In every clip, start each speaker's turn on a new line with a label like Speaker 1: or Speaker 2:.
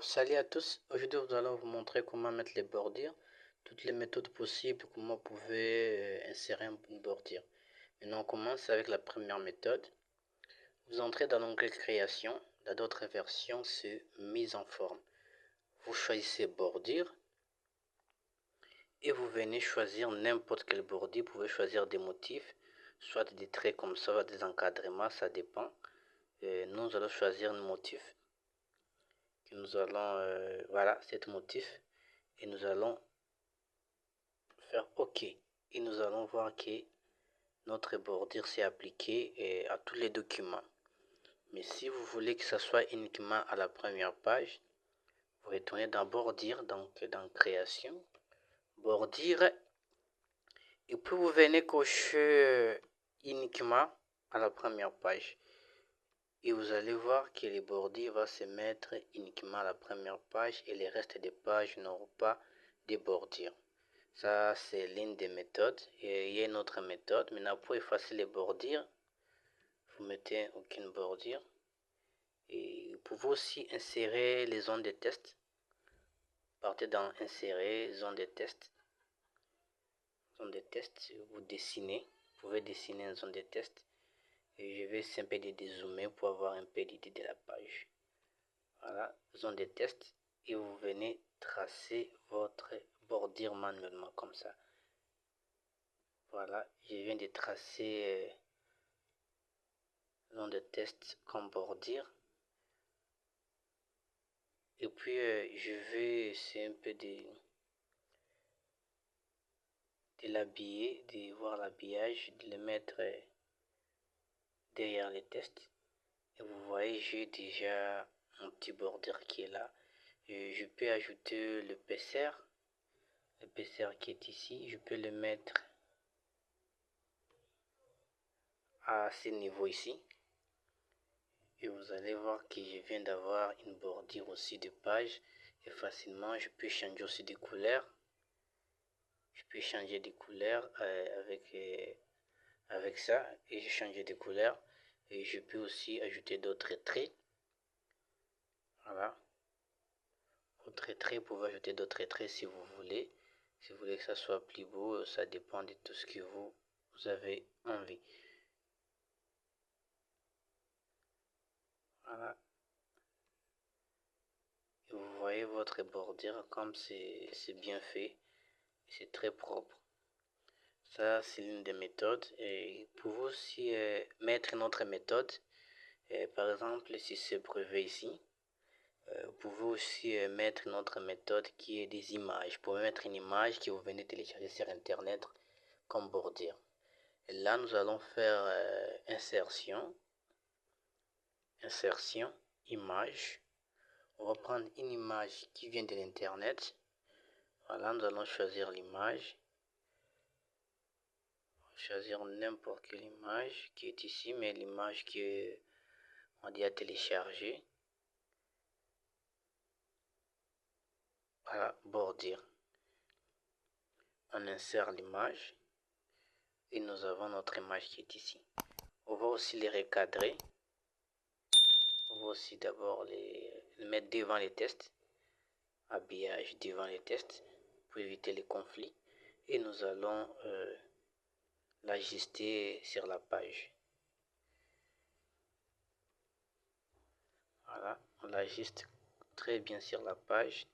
Speaker 1: Salut à tous. Aujourd'hui, nous allons vous montrer comment mettre les bordures, toutes les méthodes possibles, comment vous pouvez insérer une bordure. Maintenant, on commence avec la première méthode. Vous entrez dans l'onglet création. Dans d'autres versions, c'est mise en forme. Vous choisissez bordure et vous venez choisir n'importe quelle bordure. Vous pouvez choisir des motifs, soit des traits comme ça, soit des encadrements, ça dépend. Nous allons choisir un motif. Nous allons, voilà, cet motif. Et nous allons faire OK. Et nous allons voir que notre bordure s'est appliquée à tous les documents. Mais si vous voulez que ça soit uniquement à la première page, vous retournez dans bordure, donc dans création, bordure, et puis vous venez cocher uniquement à la première page. Et vous allez voir que les bordures vont se mettre uniquement à la première page et les restes des pages n'auront pas de bordures. Ça, c'est l'une des méthodes. Et il y a une autre méthode. Maintenant, pour effacer les bordures, vous mettez aucune bordure. Et vous pouvez aussi insérer les zones de test. Partez dans Insérer, zone de test. Zone de test, vous dessinez. Vous pouvez dessiner une zone de test. Et je vais simplement dézoomer pour avoir un peu l'idée de la page. Voilà, zone de test. Et vous venez tracer votre bordure manuellement comme ça. Voilà, je viens de tracer zone de test comme bordure. Et puis je vais essayer un peu de l'habiller, de voir l'habillage, de le mettre derrière les tests. Et vous voyez, j'ai déjà mon petit bordure qui est là. Et je peux ajouter l'épaisseur qui est ici. Je peux le mettre à ce niveau ici. Et vous allez voir que je viens d'avoir une bordure aussi de page. Et facilement, je peux changer aussi de couleur. Je peux changer de couleur avec ça. Et j'ai changé de couleur. Et je peux aussi ajouter d'autres traits. Voilà. Autres traits, vous pouvez ajouter d'autres traits si vous voulez. Si vous voulez que ça soit plus beau, ça dépend de tout ce que vous avez envie. Voilà. Et vous voyez votre bordure comme c'est bien fait. C'est très propre. Ça, c'est l'une des méthodes. Et vous pouvez aussi mettre une autre méthode. Par exemple, si c'est brevet ici, vous pouvez aussi mettre une autre méthode qui est des images. Vous pouvez mettre une image que vous venez télécharger sur Internet comme bordure. Et là, nous allons faire insertion, image. On va prendre une image qui vient de l'Internet. Voilà, nous allons choisir l'image. Choisir n'importe quelle image qui est ici, mais l'image qu'on dit à télécharger. Voilà, bordure. On insère l'image et nous avons notre image qui est ici. On va aussi les recadrer. On va aussi d'abord les mettre devant les tests. Habillage devant les tests pour éviter les conflits. Et nous allons l'ajuster sur la page. Voilà, on l'ajuste très bien sur la page.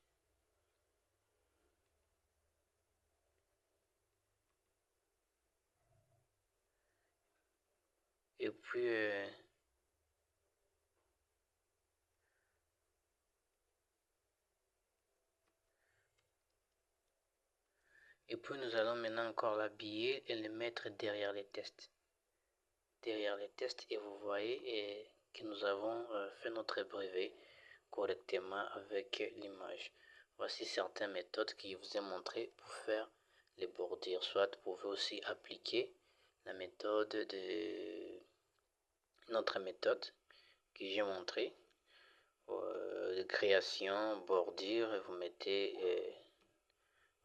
Speaker 1: Et puis nous allons maintenant encore l'habiller et le mettre derrière les tests. Derrière les tests, et vous voyez que nous avons fait notre brevet correctement avec l'image. Voici certaines méthodes que je vous ai montrées pour faire les bordures. Soit vous pouvez aussi appliquer la méthode notre méthode que j'ai montrée de création, bordure, et vous mettez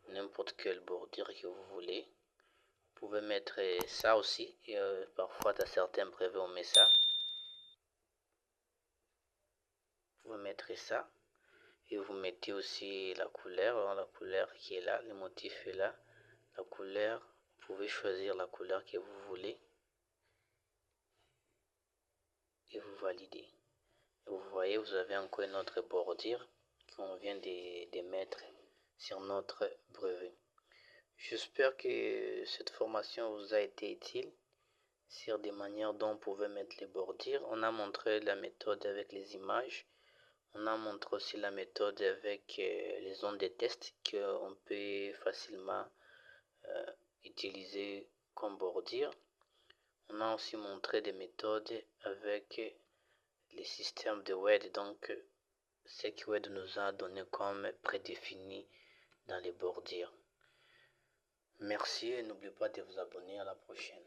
Speaker 1: n'importe quelle bordure que vous voulez. Vous pouvez mettre ça aussi, et parfois dans certains brevets on met ça. Vous pouvez mettre ça, et vous mettez aussi la couleur qui est là, le motif est là, la couleur, vous pouvez choisir la couleur que vous voulez et vous validez. Vous voyez, vous avez encore une autre bordure qu'on vient de mettre sur notre brevet. J'espère que cette formation vous a été utile sur des manières dont on pouvait mettre les bordures. On a montré la méthode avec les images. On a montré aussi la méthode avec les zones de test qu'on peut facilement utiliser comme bordure. On a aussi montré des méthodes avec les systèmes de WED, donc ce que WED nous a donné comme prédéfini dans les bordures. Merci et n'oubliez pas de vous abonner. À la prochaine.